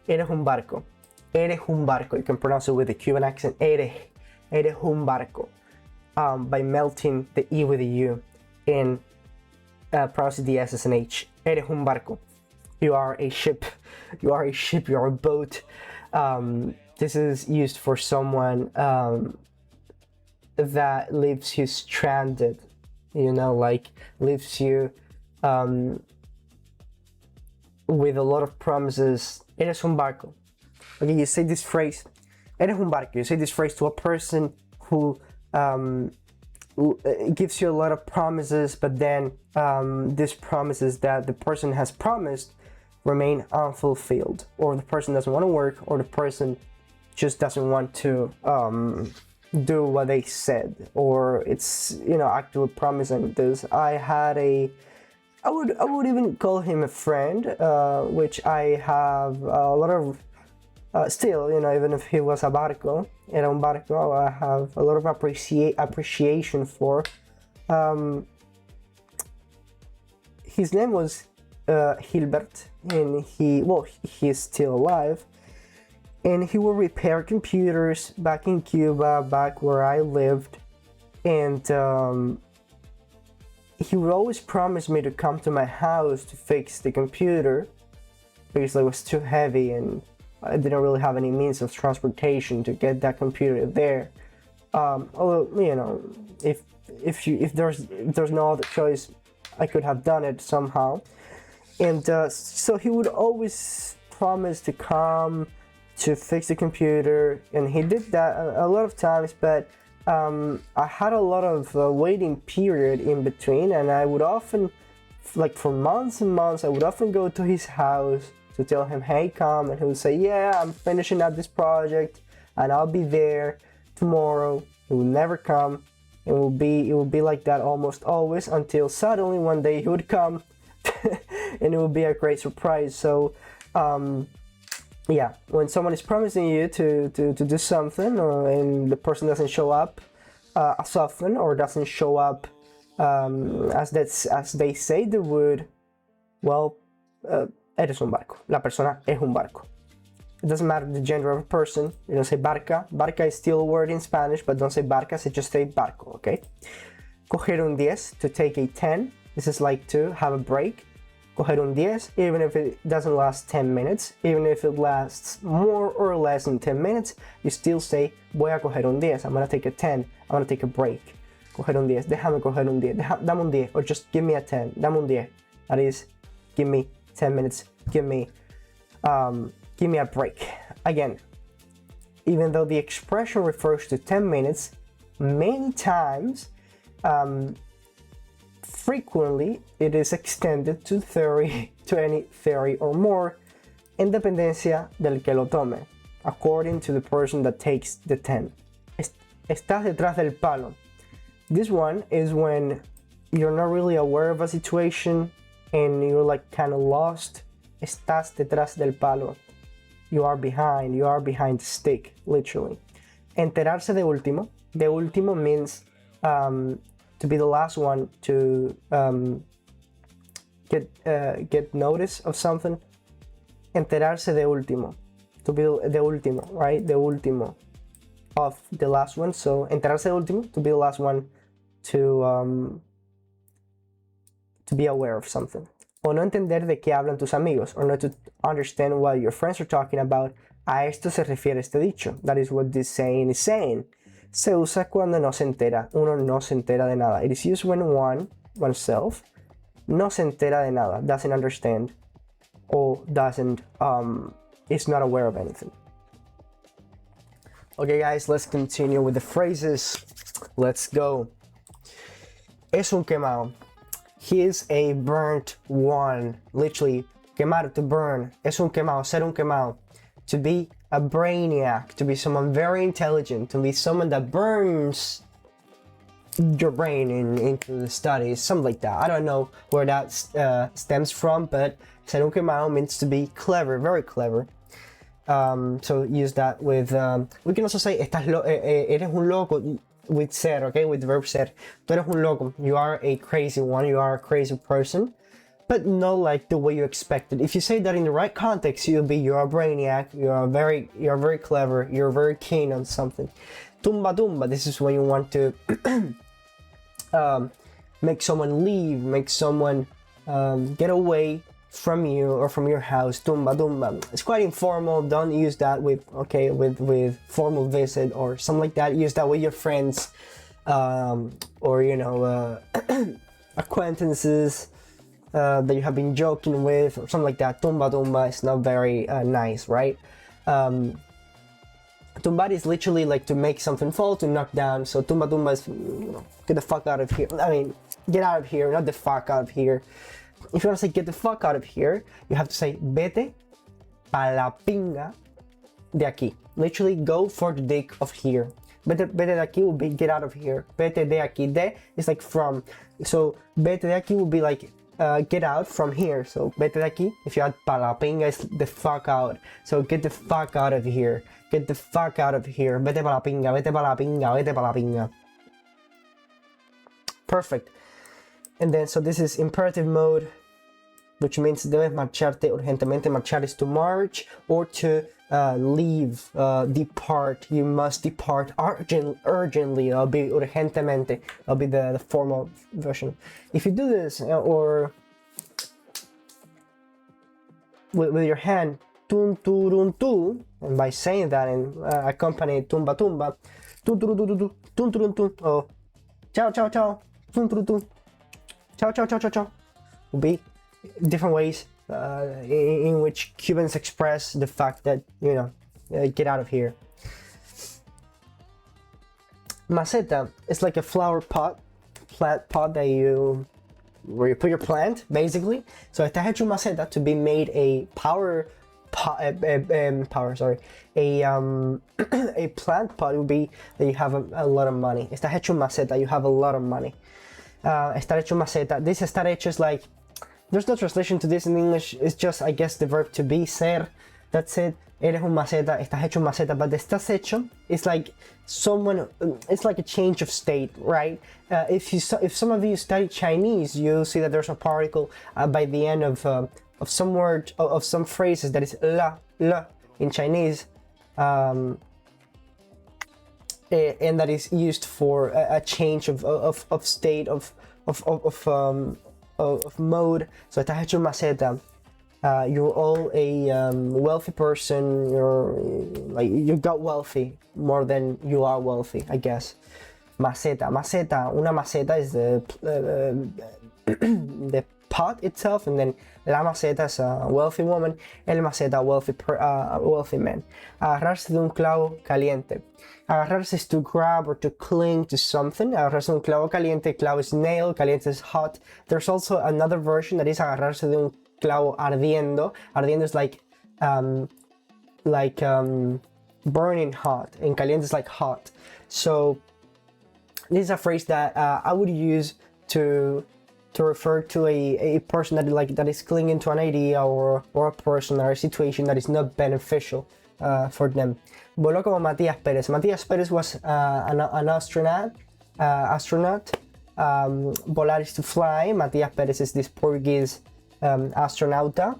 Eres un barco. Eres un barco. You can pronounce it with the Cuban accent. Eres un barco. By melting the E with the U and pronouncing the S as an H. Eres un barco. You are a ship. You are a ship. You are a boat. This is used for someone that leaves you stranded. You know, like leaves you with a lot of promises. Eres un barco. Okay, you say this phrase. Eres un barco. You say this phrase to a person who gives you a lot of promises, but then these promises that the person has promised remain unfulfilled, or the person doesn't want to work, or the person just doesn't want to do what they said, or it's, you know, actually promising this. I would even call him a friend, which I have a lot of still, you know, even if he was a barco, era un barco, I have a lot of appreciation for. His name was Hilbert, and he is still alive, and he would repair computers back in Cuba, back where I lived, and he would always promise me to come to my house to fix the computer because it was too heavy and I didn't really have any means of transportation to get that computer there. Although, you know, if there's no other choice, I could have done it somehow. And so he would always promise to come to fix the computer, and he did that a lot of times, but I had a lot of waiting period in between, and I would often, like for months and months, I would often go to his house to tell him, hey, come, and he would say, yeah, I'm finishing up this project and I'll be there tomorrow. He would never come. It would be like that almost always, until suddenly one day he would come and it would be a great surprise. So yeah, when someone is promising you to do something, and the person doesn't show up as often, or doesn't show up as they say they would, well, eres un barco. La persona es un barco. It doesn't matter the gender of a person. You don't say barca. Barca is still a word in Spanish, but don't say barca, so just say barco, okay? Coger un 10, to take a 10. This is like to have a break. Coger un 10, even if it doesn't last 10 minutes, even if it lasts more or less than 10 minutes, you still say, voy a coger un 10. I'm gonna take a 10. I'm gonna take a break. Coger un 10. Déjame coger un 10. Dame un 10. Or just give me a 10. Dame un 10. That is, give me 10 minutes. Give me a break. Again, even though the expression refers to 10 minutes, many times, frequently, it is extended to 30, 20, 30 or more, en dependencia del que lo tome, according to the person that takes the 10. Estás detrás del palo. This one is when you're not really aware of a situation and you're like kind of lost. Estás detrás del palo. You are behind the stick, literally. Enterarse de último. De último means to be the last one to get notice of something. Enterarse de último. To be de último, right? De último of the last one. So enterarse de último, to be the last one to be aware of something. O no entender de qué hablan tus amigos, or not to understand what your friends are talking about. A esto se refiere este dicho. That is what this saying is saying. Se usa cuando no se entera. Uno no se entera de nada. It is used when oneself, no se entera de nada, doesn't understand, or doesn't, is not aware of anything. Okay guys, let's continue with the phrases. Let's go. Es un quemado. He is a burnt one. Literally, quemar, to burn. Es un quemado, ser un quemado. To be a brainiac, to be someone very intelligent, to be someone that burns your brain into the studies, something like that. I don't know where that stems from, but ser un quemado means to be clever, very clever. So use that with, we can also say, eres un loco, with ser, okay, with the verb ser. Tú eres un loco, you are a crazy one, you are a crazy person, but not like the way you expected. If you say that in the right context, you're a brainiac, you're very clever, you're very keen on something. Tumba tumba, this is when you want to make someone leave, make someone get away from you or from your house. Tumba tumba. It's quite informal. Don't use that with formal visit or something like that. Use that with your friends, or acquaintances that you have been joking with or something like that. Tumba tumba is not very nice, right? Tumbar is literally like to make something fall, to knock down. So tumba tumba is, get the fuck out of here. I mean, get out of here, not the fuck out of here. If you want to say get the fuck out of here, you have to say vete pa la pinga de aquí. Literally go for the dick of here. Vete de aquí will be get out of here. Vete de aquí. De is like from. So vete de aquí will be like get out from here. So vete de aquí. If you add pa la pinga, is the fuck out. So get the fuck out of here. Get the fuck out of here. Vete pa la pinga. Vete pa la pinga. Vete pa la pinga. Perfect. And then, so this is imperative mode, which means debes marcharte urgentemente. Marchar is to march or to leave, depart. You must depart urgently. It'll be urgentemente. It'll be the formal version. If you do this, or with your hand, tun turun tu, and by saying that and accompany tumba tumba, tun turun tu, tun turun tu, oh, ciao ciao ciao, tun turun tu. Ciao, ciao, ciao, ciao, ciao. Will be different ways in which Cubans express the fact that, get out of here. Maceta is like a flower pot, plant pot where you put your plant, basically. So estás hecho maceta to be made a a plant pot would be that you have a lot of money. Estás hecho maceta, you have a lot of money. Estar hecho maceta. This estar hecho is like, there's no translation to this in English. It's just, I guess, the verb to be, ser. That's it. Eres un maceta, estás hecho maceta. But the estás hecho is like it's like a change of state, right? If some of you study Chinese, you'll see that there's a particle by the end of some word, of some phrases that is la in Chinese. And that is used for a change of state of mode. So estás hecho maceta. You're all a wealthy person. You got wealthy more than you are wealthy, I guess. Maceta. Una maceta is the pot itself, and then la maceta is a wealthy woman, el maceta, wealthy man. Agarrarse de un clavo caliente. Agarrarse is to grab or to cling to something. Agarrarse de un clavo caliente. Clavo is nail, caliente is hot. There's also another version that is agarrarse de un clavo ardiendo. Ardiendo is like burning hot, and caliente is like hot. So this is a phrase that I would use to refer to a person that is clinging to an idea or a person or a situation that is not beneficial for them. Voló como Matías Pérez. Matías Pérez was an astronaut. Volar is to fly. Matías Pérez is this Portuguese astronauta,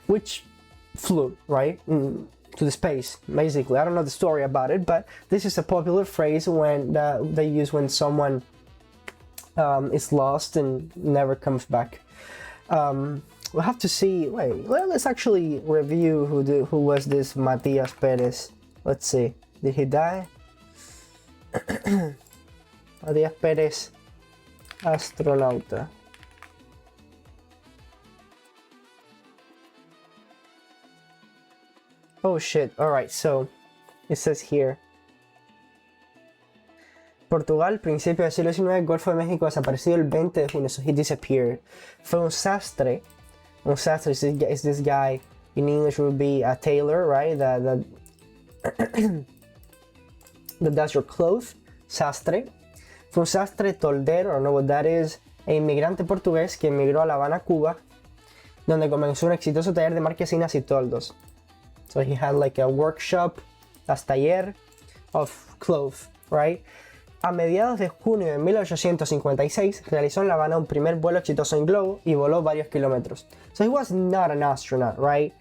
which flew, right? To the space, basically. I don't know the story about it, but this is a popular phrase when they use when someone is lost and never comes back. We'll have to see. Wait, let's actually review who was this Matias Perez. Let's see. Did he die? Matias Perez, astronauta. Oh shit. Alright, so it says here. Portugal, principio del siglo XIX, Golfo de México, desaparecido el 20 de junio, so he disappeared. Fue un sastre. Un sastre is this guy, in English would be a tailor, right? that's your cloth, sastre. Fue un sastre toldero, I don't know what that is, e inmigrante portugués que emigró a La Habana, Cuba, donde comenzó un exitoso taller de marquesinas y toldos. So he had like a workshop, as taller of cloth, right? A mediados de junio de 1856 realizó en La Habana un primer vuelo exitoso en globo y voló varios kilómetros. So he was not an astronaut, right?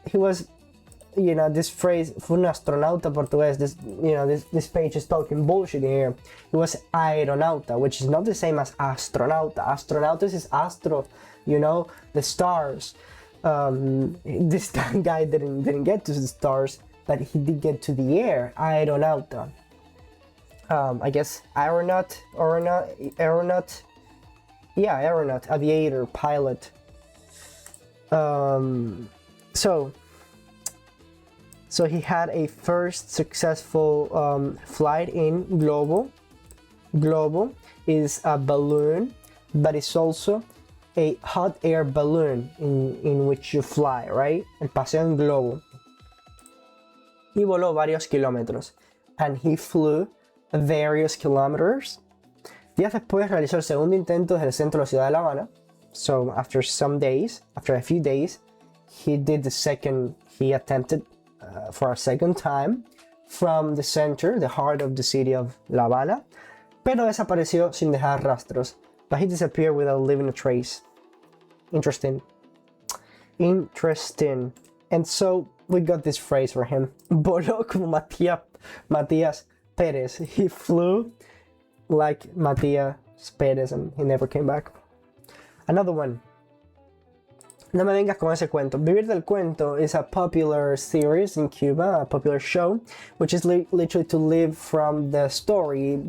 He was, you know, this phrase, fue un astronauta portugués, this, you know, this page is talking bullshit here. He was aeronauta, which is not the same as astronauta. Astronautas is astro, you know, the stars. This guy didn't get to the stars, but he did get to the air, aeronauta. I guess aeronaut, yeah, aeronaut, aviator, pilot. So he had a first successful flight in globo. Globo is a balloon, but it's also a hot air balloon in which you fly, right? El paseo en globo. Y voló varios kilómetros. And he flew various kilometers. Días después realizó el segundo intento desde el centro de la ciudad de La Habana. So after a few days, he attempted for a second time from the center, the heart of the city of La Habana, pero desapareció sin dejar rastros. But he disappeared without leaving a trace. Interesting. And so we got this phrase for him. Voló como Matías Pérez. He flew like Matías Pérez and he never came back. Another one. No me vengas con ese cuento. Vivir del Cuento is a popular series in Cuba, a popular show, which is literally to live from the story.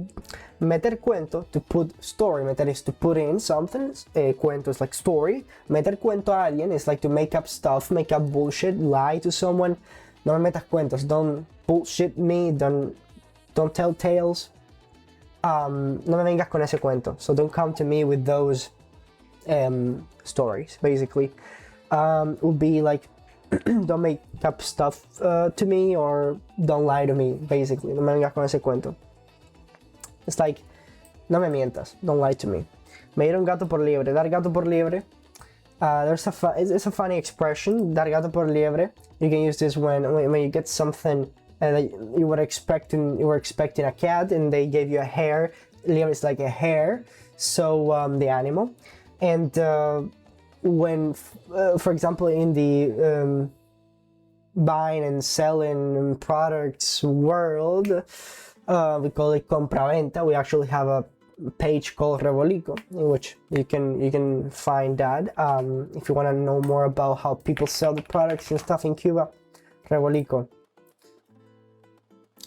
Meter cuento, to put story. Meter is to put in something. Cuento is like story. Meter cuento a alguien is like to make up stuff, make up bullshit, lie to someone. No me metas cuentos. Don't bullshit me. Don't tell tales. No me vengas con ese cuento. So don't come to me with those stories, basically. Would be like, don't make up stuff to me or don't lie to me, basically. No me vengas con ese cuento. It's like, no me mientas, don't lie to me. Me dieron gato por liebre. Dar gato por liebre. It's a funny expression, dar gato por liebre. You can use this when you get something that you were expecting a cat and they gave you a hare. Liebre is like a hare, so the animal. And when, for example, in the buying and selling products world, we call it compraventa. We actually have a page called Rebolico, in which you can find that. If you want to know more about how people sell the products and stuff in Cuba, Rebolico.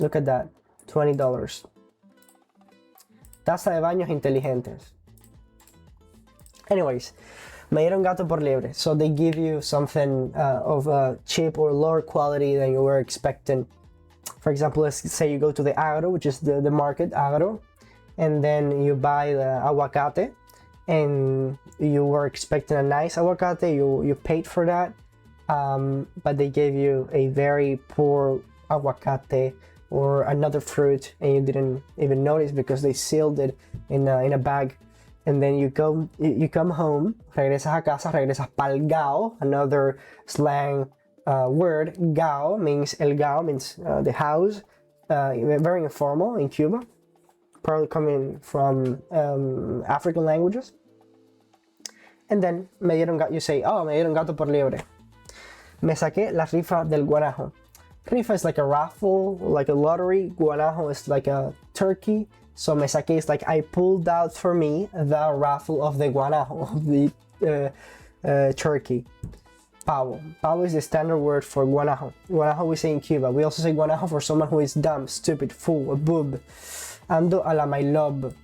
Look at that, $20. Taza de baños inteligentes. Anyways, me dieron gato por liebre. So they give you something of a cheap or lower quality than you were expecting. For example, let's say you go to the agro, which is the market, agro, and then you buy the aguacate, and you were expecting a nice aguacate, you paid for that, but they gave you a very poor aguacate or another fruit, and you didn't even notice because they sealed it in a bag. And then you come home, regresas a casa, regresas pa'l gao, another slang word. Gao means the house, very informal in Cuba, probably coming from African languages. And then you say, oh, me dieron gato por liebre. Me saqué la rifa del guanajo. Rifa is like a raffle, like a lottery. Guanajo is like a turkey. So me saqué is like I pulled out for me the raffle of the guanajo, of the turkey. Pavo. Pavo is the standard word for guanajo. Guanajo we say in Cuba. We also say guanajo for someone who is dumb, stupid, fool, a boob. Ando a la my love.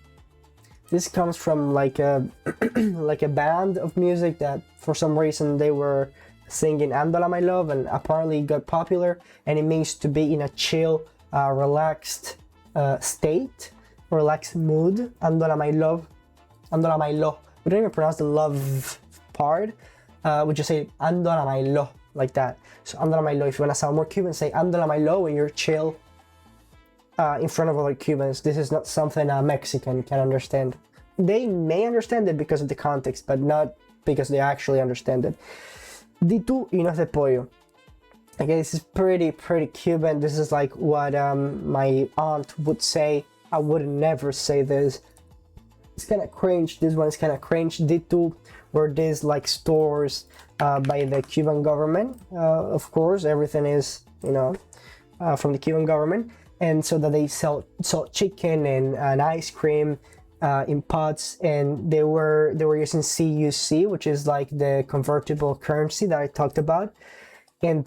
This comes from like a like a band of music that for some reason they were singing Ando a la my love and apparently got popular, and it means to be in a chill, relaxed state, relaxed mood. Ando a la my love. Ando a la my lo. We don't even pronounce the love part. We just say ando a la my lo, like that. So ando a la my lo. If you want to sound more Cuban, say ando a la my lo when you're chill. in front of other Cubans. This is not something a Mexican can understand. They may understand it because of the context, but not because they actually understand it. Di tú y no es de pollo. Okay, this is pretty Cuban. This is like what my aunt would say. I would never say this. It's kind of cringe. This one is kind of cringe. Di tú were these like stores by the Cuban government. Of course, everything is, you know, from the Cuban government. And so that they sell chicken and ice cream in pots, and they were using CUC, which is like the convertible currency that I talked about. And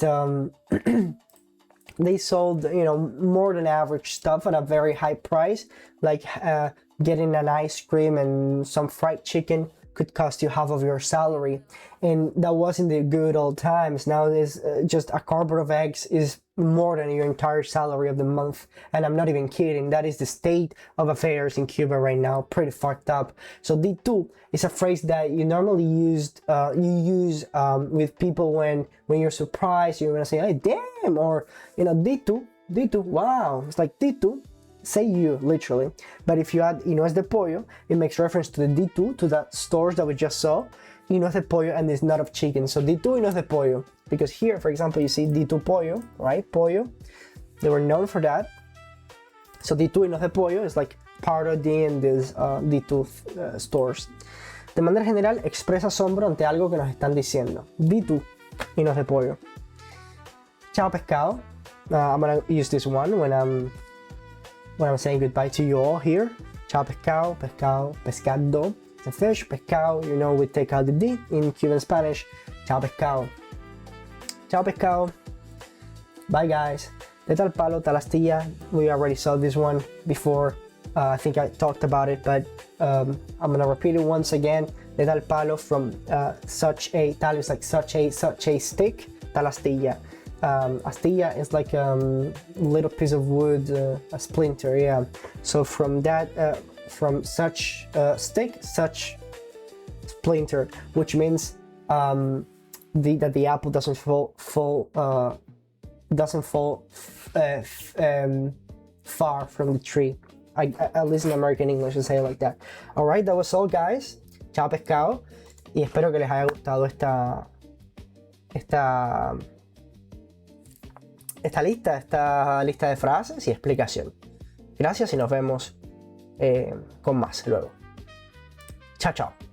they sold, you know, more than average stuff at a very high price, like getting an ice cream and some fried chicken could cost you half of your salary. And that was in the good old times. Now there's just a carton of eggs is more than your entire salary of the month. And I'm not even kidding. That is the state of affairs in Cuba right now. Pretty fucked up. So di tú is a phrase that you normally use with people when you're surprised. You're gonna say, hey, damn, or, you know, di tú, wow. It's like di tú. Say you, literally. But if you add y no es de pollo, it makes reference to the di tú, to the stores that we just saw. Y no es de pollo, and it's not of chicken. So di tú y no es de pollo. Because here, for example, you see di tú pollo, right? Pollo. They were known for that. So di tú y no es de pollo is like parodying these di tú stores. De manera general, expresa asombro ante algo que nos están diciendo. Di tú y no es de pollo. Chao pescado. I'm gonna use this one when I'm saying goodbye to you all here. Chao pescado, pescado. It's a fish, pescado, you know, we take out the D in Cuban Spanish. Chao pescado. Chao pescado. Bye guys. De tal palo, tal astilla. We already saw this one before. I think I talked about it, but I'm gonna repeat it once again. De tal palo, from such a, tal is like such a stick, tal astilla. Astilla is like a little piece of wood, a splinter, yeah. So from that, from such stick, such splinter, which means that the apple doesn't fall far from the tree. At least in American English, I say it like that. All right, that was all, guys. Chao pescado, y espero que les haya gustado esta lista de frases y explicación. Gracias y nos vemos con más luego. Chao, chao.